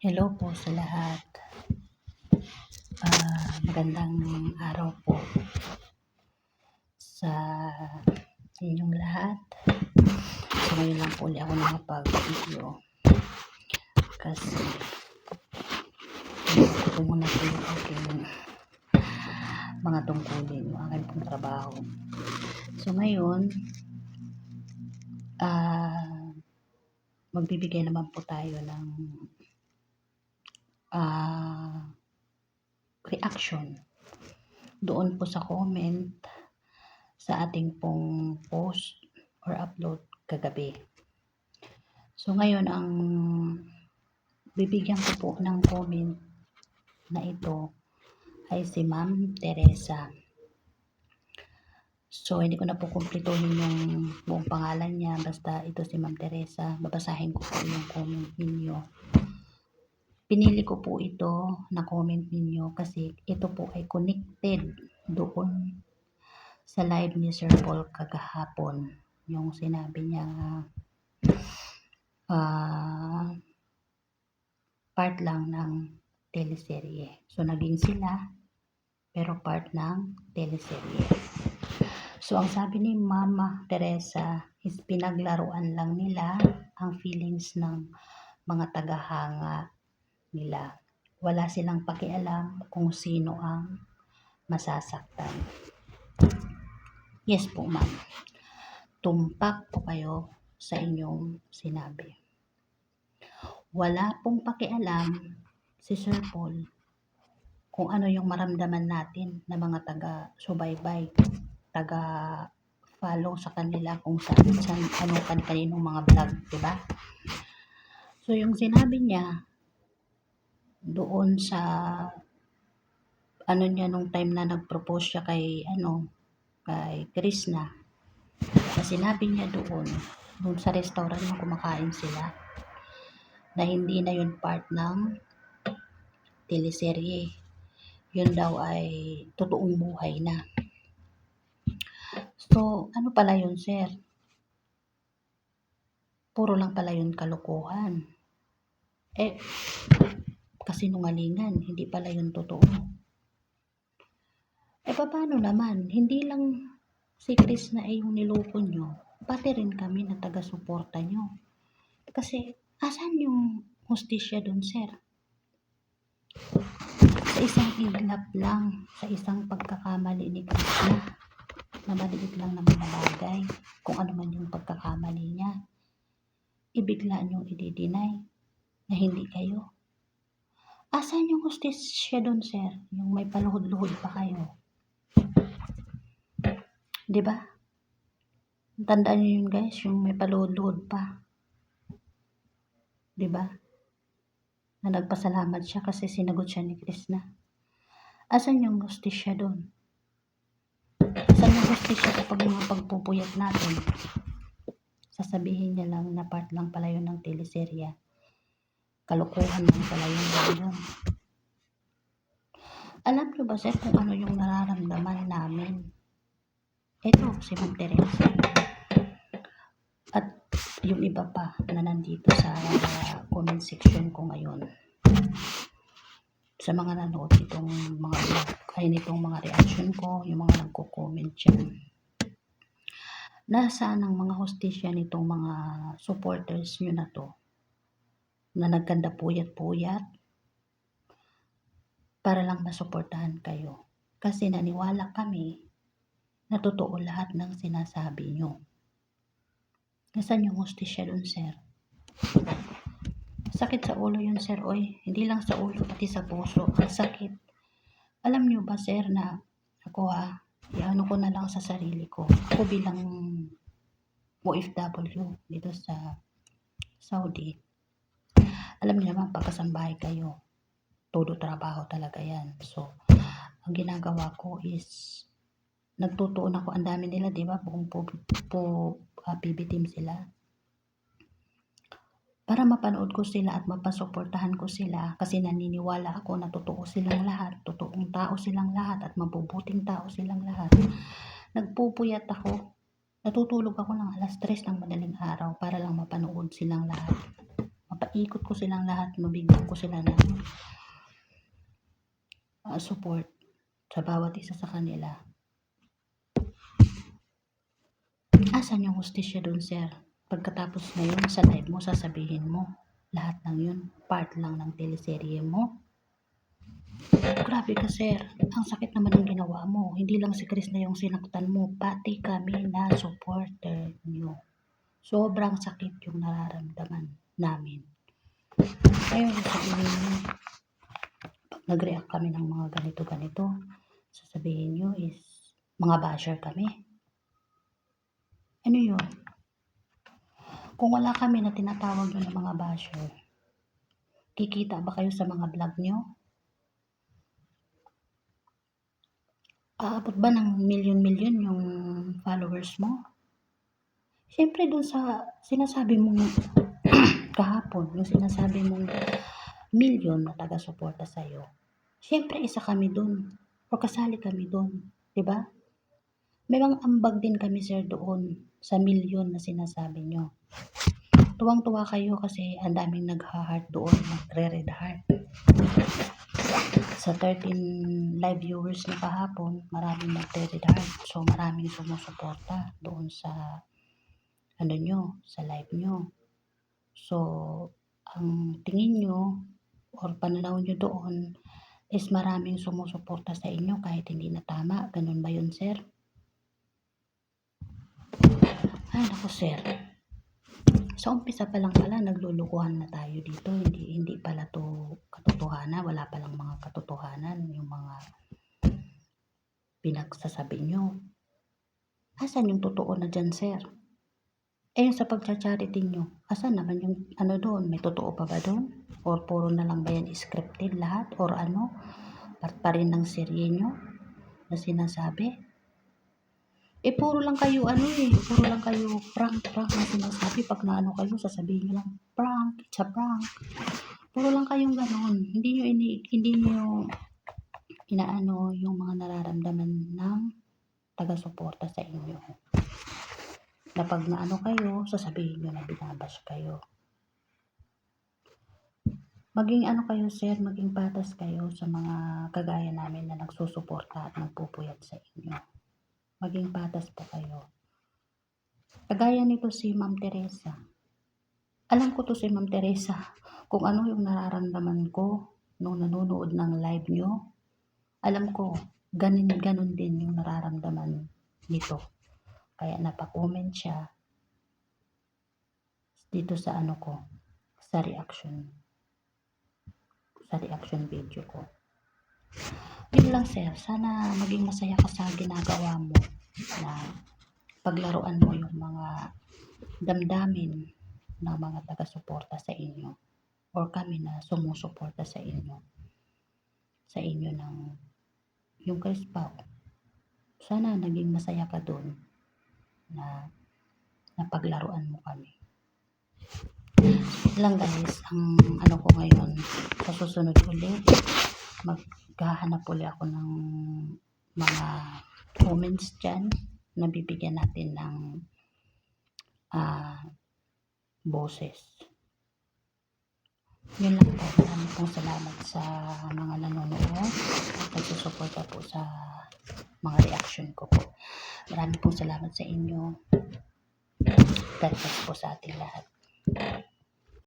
Hello po sa lahat. Magandang araw po sa inyong lahat. So ngayon lang po ulit ako nakapag-video kasi hindi ko muna po yung aking mga tungkulin, yung aking pong trabaho. So ngayon, magbibigay naman po tayo ng reaction doon po sa comment sa ating pong post or upload kagabi. So ngayon ang bibigyan ko po ng comment na ito ay si Ma'am Teresa. So hindi ko na po kumplituhin yung buong pangalan niya, basta ito si Ma'am Teresa. Babasahin ko po yung comment ninyo. Pinili ko po ito na comment ninyo kasi ito po ay connected doon sa live ni Sir Paul kagahapon. Yung sinabi niya part lang ng teleserye. So naging sila pero part ng teleserye. So ang sabi ni Mama Teresa is pinaglaruan lang nila ang feelings ng mga tagahanga nila. Wala silang pakialam kung sino ang masasaktan. Yes po ma'am. Tumpak po kayo sa inyong sinabi. Wala pong pakialam si Sir Paul kung ano yung maramdaman natin na mga taga-subaybay, taga-follow sa kanila kung saan anong kaninong mga vlog, diba? So yung sinabi niya doon sa niya nung time na nag-propose siya kay Krishna, na sinabi niya doon sa restaurant na kumakain sila na hindi na yun part ng teleserye, yun daw ay totoong buhay na. So ano pala yun sir? Puro lang pala yun kalokohan. Kasinungalingan, hindi pala yun totoo. Paano naman? Hindi lang si Chris na ay yung niloko nyo, pati rin kami na taga-suporta nyo. Kasi, asan yung hustisya dun, sir? Sa isang iglap lang, sa isang pagkakamali ni Chris na maliit lang na mga bagay, kung ano man yung pagkakamali niya, ibigla nyong i-deny na hindi kayo. Asan yung hustisya dun, sir? Yung may paluhod-luhod pa kayo. Diba? Tandaan nyo yun guys, yung may paluhod-luhod pa. Diba? Na nagpasalamat siya kasi sinagot siya ni Krishna. Asan yung hustisya doon? Asan yung hustisya kapag mga pagpupuyat natin? Sasabihin niya lang na part lang pala yun ng teleserya. Kalokohan lang pala yun. Alam niyo ba sir kung ano yung nararamdaman namin? Ito, si Ma'am Teresa. At yung iba pa na nandito sa comment section ko ngayon. Sa mga nanood itong mga vlog, ay nitong mga reaction ko, yung mga nagko-comment dyan. Nasaan ang mga hostisya nitong mga supporters nyo na to? Na nagkanda puyat-puyat para lang masuportahan kayo. Kasi naniwala kami na totoo lahat ng sinasabi nyo. Nasaan yung hostisya dun, sir? Sakit sa ulo yun, sir. Oy, hindi lang sa ulo, pati sa puso. Ang sakit. Alam nyo ba, sir, na ako iano ko na lang sa sarili ko. Ako bilang OFW dito sa Saudi. Alam niyo naman, pagkasambahay kayo, todo trabaho talaga yan. So, ang ginagawa ko is, nagtutuon ako, ang dami nila, di ba? Buong PB team sila. Para mapanood ko sila at mapasuportahan ko sila kasi naniniwala ako na totoo silang lahat, totoong tao silang lahat at mabubuting tao silang lahat. Nagpupuyat ako, natutulog ako ng alas 3 ng madaling araw para lang mapanood silang lahat. paikot ko silang lahat, mabigyan ko sila ng support sa bawat isa sa kanila. Asan yung hustisya dun, sir? Pagkatapos ngayon sa live mo, sasabihin mo lahat ng yun part lang ng teleserye mo. Grabe ka, sir. Ang sakit naman ng ginawa mo. Hindi lang si Chris na yung sinaktan mo, pati kami na supporter nyo. Sobrang sakit yung nararamdaman namin. Ngayon, sabihin nyo, pag nag-react kami ng mga ganito-ganito, sasabihin nyo is mga basher kami. Ano yun? Kung wala kami na tinatawag nyo ng mga basher, kikita ba kayo sa mga vlog nyo? Aabot ba ng milyon-milyon yung followers mo? Siyempre dun sa sinasabi mong kahapon, yung sinasabi mong milyon na taga-suporta sa'yo, siyempre isa kami dun o kasali kami dun, diba? May mga ambag din kami, sir, doon sa milyon na sinasabi nyo. Tuwang-tuwa kayo kasi ang daming nagha-heart doon, nagre-red heart. Sa 13 live viewers na kahapon, maraming nagre-red heart. So, maraming sumusuporta doon sa sa live nyo. So, ang tingin nyo or pananaw nyo doon is maraming sumusuporta sa inyo kahit hindi na tama. Ganun ba yun, sir? Ay, naku, sir. Sa umpisa pa lang pala, naglulukuhan na tayo dito. Hindi pala to katotohanan. Wala palang mga katotohanan yung mga pinagsasabi nyo. Asan yung totoo na dyan, sir? Eh, yung sa pagcha-charity nyo, asan naman yung doon? May totoo pa ba doon? Or puro na lang ba yan scripted lahat? Or part pa rin ng serye nyo na sinasabi? Puro lang kayo puro lang kayo prank na sinasabi. Pag naano kayo, sasabihin nyo lang, prank, it's a prank. Puro lang kayong ganon. Hindi nyo inaano yung mga nararamdaman ng taga-suporta sa inyo. Na pag naano kayo, sasabihin nyo na binabash kayo. Maging kayo, sir, maging patas kayo sa mga kagaya namin na nagsusuporta at nagpupuyat sa inyo. Maging patas po kayo. Kagaya nito si Ma'am Teresa. Alam ko to si Ma'am Teresa, kung ano yung nararamdaman ko nung nanonood ng live nyo. Alam ko, ganon din yung nararamdaman nito. Kaya napa-comment siya dito sa sa reaction video ko. Yun lang, sir. Sana maging masaya ka sa ginagawa mo na paglaruan mo yung mga damdamin ng mga taga-suporta sa inyo or kami na sumusuporta sa inyo ng yung Chris Pao. Sana naging masaya ka doon na paglaruan mo kami. Lang guys, ang ko ngayon, sa susunod ulit, maghahanap ulit ako ng mga comments dyan na bibigyan natin ng boses. Yun lang po. Maraming pong salamat sa mga nanonood at nagsusuporta po sa mga reaction ko po. Maraming pong salamat sa inyo. God bless po sa ating lahat.